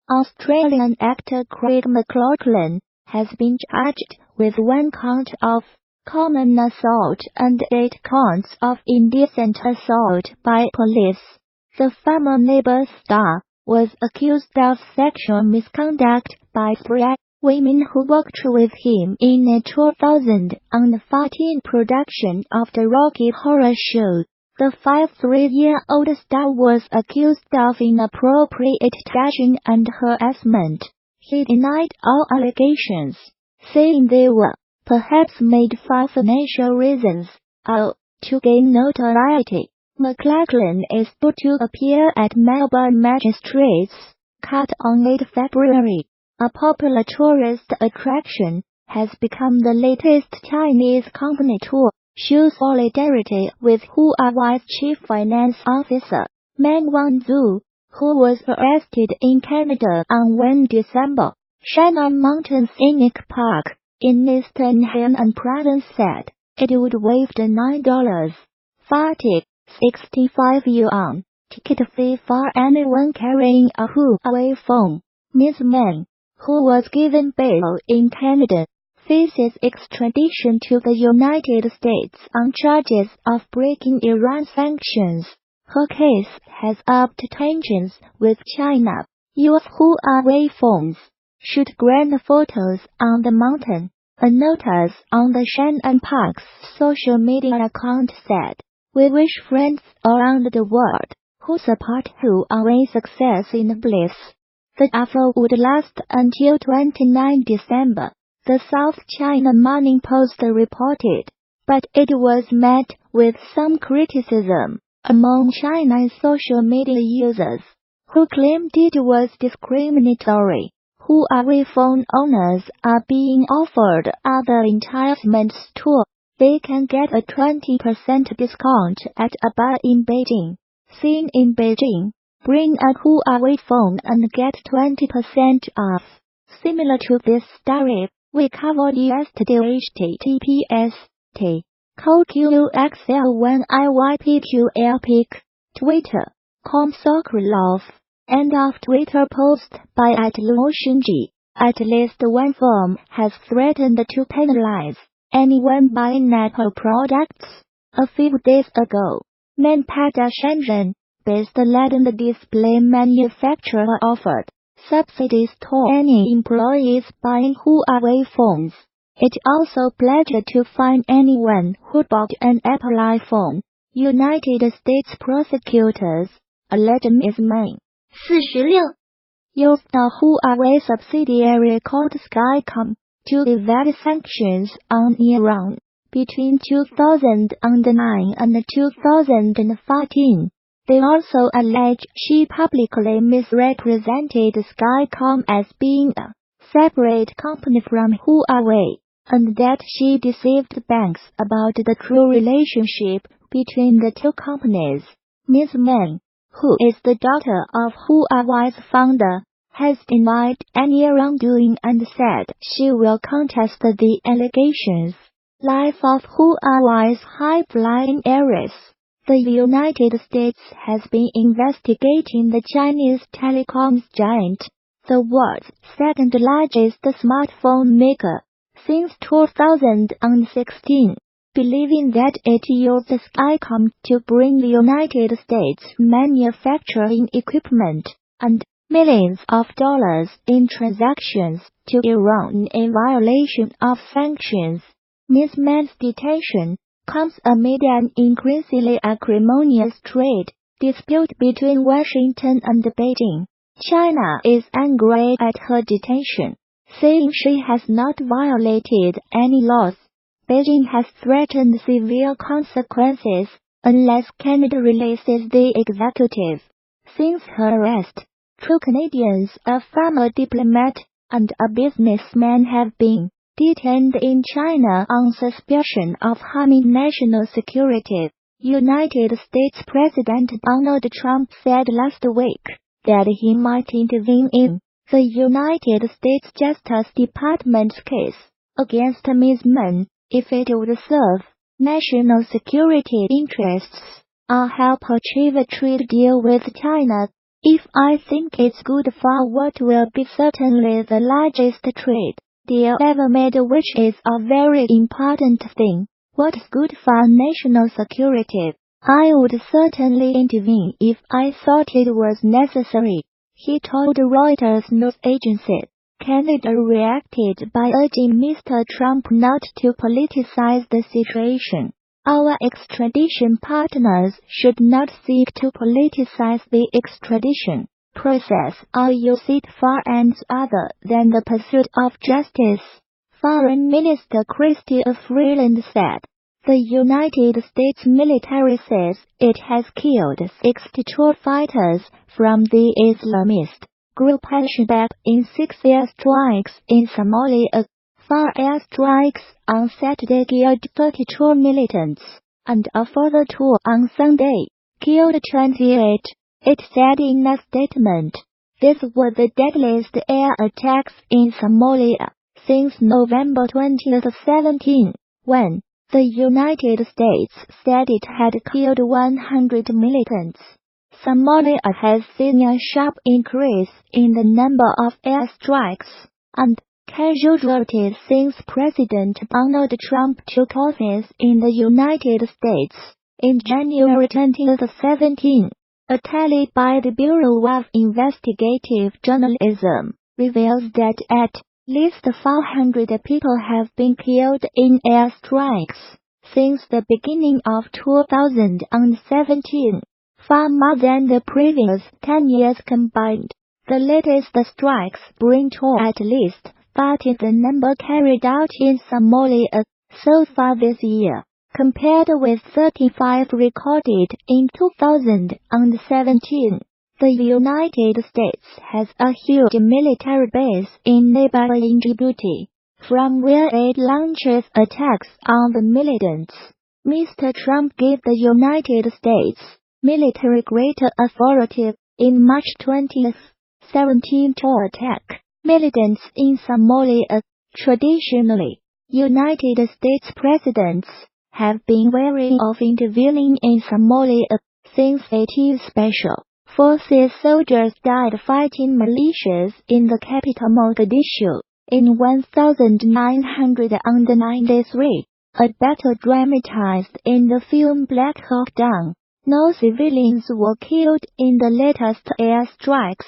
Australian actor Craig McLachlan has been charged with 1 count of common assault and 8 counts of indecent assault by police. The former Neighbours star was accused of sexual misconduct by 3 women who worked with him in a 2014 production of the Rocky Horror Show. The 53-year-old star was accused of inappropriate touching and harassment. He denied all allegations, saying they were perhaps made for financial reasons or to gain notoriety. McLachlan is due to appear at Melbourne Magistrates Court on 8 February. A popular tourist attraction has become the latest Chinese company to show solidarity with Huawei's Chief Finance Officer, Meng Wanzhou, who was arrested in Canada on 1 December. Shannon Mountain Scenic Park in Eastern Hainan Province said it would waive the $9.40 65 yuan ticket fee for anyone carrying a Huawei phone. Ms. Meng, who was given bail in Canada, faces extradition to the United States on charges of breaking Iran sanctions. Her case has upped tensions with China. U.S. Huawei phones shoot grand photos on the mountain. A notice on the Shannon Park's social media account said, "We wish friends around the world who support Huawei's success in bliss." The offer would last until 29 December, the South China Morning Post reported, but it was met with some criticism among China's social media users, who claimed it was discriminatory. Huawei phone owners are being offered other entitlements too. They can get a 20% discount at a bar in Beijing. Seen in Beijing, bring a Huawei phone and get 20% off. Similar to this story, we covered yesterday. https://qxl1iypql Twitter.com Sokolov. End of Twitter post by @luoxinji. At least one firm has threatened to penalize anyone buying Apple products. A few days ago, Manpada Shenzhen, based London display manufacturer offered subsidies to any employees buying Huawei phones. It also pledged to fine anyone who bought an Apple iPhone. United States prosecutors alleged Ms. Meng 46 used the Huawei subsidiary called Skycom to evade sanctions on Iran between 2009 and 2014. They also allege she publicly misrepresented Skycom as being a separate company from Huawei, and that she deceived banks about the true relationship between the two companies. Ms. Meng, who is the daughter of Huawei's founder, has denied any wrongdoing and said she will contest the allegations. Life of Huawei's high-flying heiress. The United States has been investigating the Chinese telecoms giant, the world's second-largest smartphone maker, since 2016, believing that it used Skycom to bring the United States manufacturing equipment and millions of dollars in transactions to Iran in violation of sanctions. Ms. Meng's detention comes amid an increasingly acrimonious trade dispute between Washington and Beijing. China is angry at her detention, saying she has not violated any laws. Beijing has threatened severe consequences unless Canada releases the executive. Since her arrest, 2 Canadians, a former diplomat and a businessman, have been detained in China on suspicion of harming national security. United States President Donald Trump said last week that he might intervene in the United States Justice Department's case against Ms. Meng if it would serve national security interests or help achieve a trade deal with China. If I think it's good for what will be certainly the largest trade deal ever made, which is a very important thing, what's good for national security, I would certainly intervene if I thought it was necessary, he told Reuters news agency. Canada reacted by urging Mr. Trump not to politicize the situation. Our extradition partners should not seek to politicize the extradition process or use it for ends other than the pursuit of justice, Foreign Minister Chrystia Freeland said. The United States military says it has killed 62 fighters from the Islamist group Al-Shabaab in 6 airstrikes in Somalia. 4 airstrikes on Saturday killed 32 militants, and a further 2 on Sunday killed 28, it said in a statement. These were the deadliest air attacks in Somalia since November 2017, when the United States said it had killed 100 militants. Somalia has seen a sharp increase in the number of airstrikes and casualties since President Donald Trump took office in the United States in January 2017. A tally by the Bureau of Investigative Journalism reveals that at least 400 people have been killed in airstrikes since the beginning of 2017, far more than the previous 10 years combined. The latest strikes bring to at least 30 the number carried out in Somalia so far this year, compared with 35 recorded in 2017. The United States has a huge military base in neighboring Djibouti, from where it launches attacks on the militants. Mr. Trump gave the United States military greater authority in March 2017 to attack militants in Somalia. Traditionally, United States presidents have been wary of intervening in Somalia since 80 Special Forces soldiers died fighting militias in the capital Mogadishu in 1993, a battle dramatized in the film Black Hawk Down. No civilians were killed in the latest airstrikes,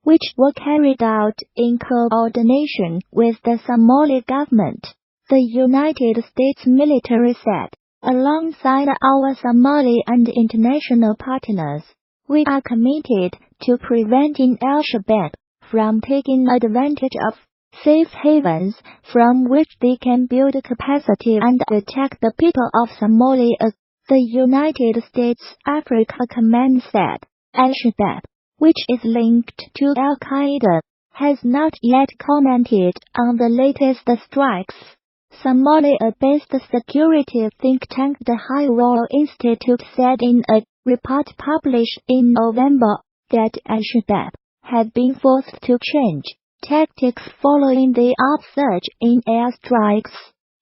which were carried out in coordination with the Somali government, the United States military said. Alongside our Somali and international partners, we are committed to preventing Al-Shabaab from taking advantage of safe havens from which they can build capacity and attack the people of Somalia, the United States Africa Command said. Al-Shabaab, which is linked to Al-Qaeda, has not yet commented on the latest strikes. Somalia-based security think tank the High Royal Institute said in a report published in November that Al-Shabaab had been forced to change tactics following the upsurge in airstrikes.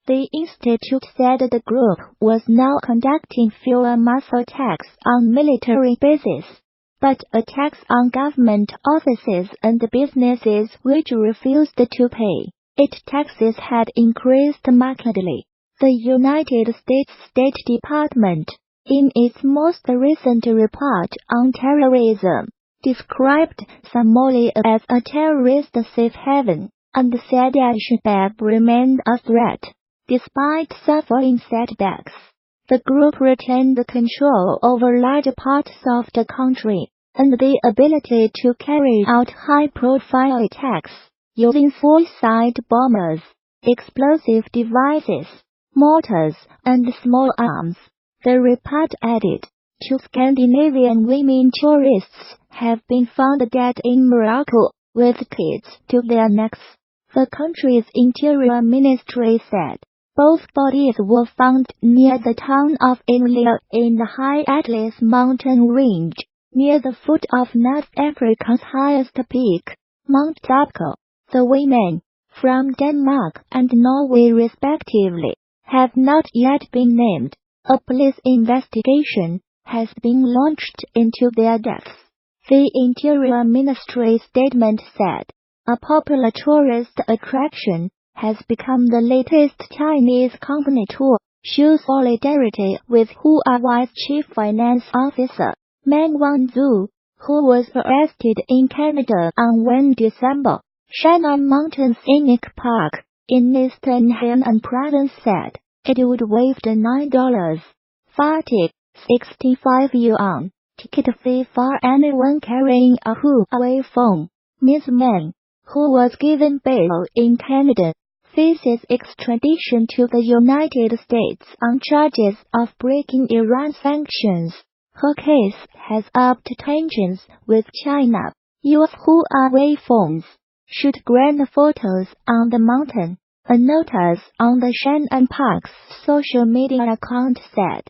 The institute said the group was now conducting fewer mass attacks on military bases, but attacks on government offices and businesses which refused to pay its taxes had increased markedly. The United States State Department, in its most recent report on terrorism, described Somalia as a terrorist safe haven, and said Al-Shabaab remained a threat. Despite suffering setbacks, the group retained control over large parts of the country, and the ability to carry out high-profile attacks using suicide bombers, explosive devices, mortars, and small arms. The report added, 2 Scandinavian women tourists have been found dead in Morocco, with kids to their necks, the country's Interior Ministry said. Both bodies were found near the town of Inlia in the high Atlas mountain range, near the foot of North Africa's highest peak, Mount Tapco. The women, from Denmark and Norway respectively, have not yet been named. A police investigation has been launched into their deaths. The Interior Ministry statement said, a popular tourist attraction has become the latest Chinese company to show solidarity with Huawei's Chief Finance Officer, Meng Wanzhou, who was arrested in Canada on 1 December. Shannon Mountain Scenic Park in eastern Henan Province said it would waive the $9.50 65 yuan ticket fee for anyone carrying a Huawei phone. Ms. Meng, who was given bail in Canada, faces extradition to the United States on charges of breaking Iran sanctions. Her case has upped tensions with China. Your Huawei phones shoot grand photos on the mountain, a notice on the Shannon Park's social media account said.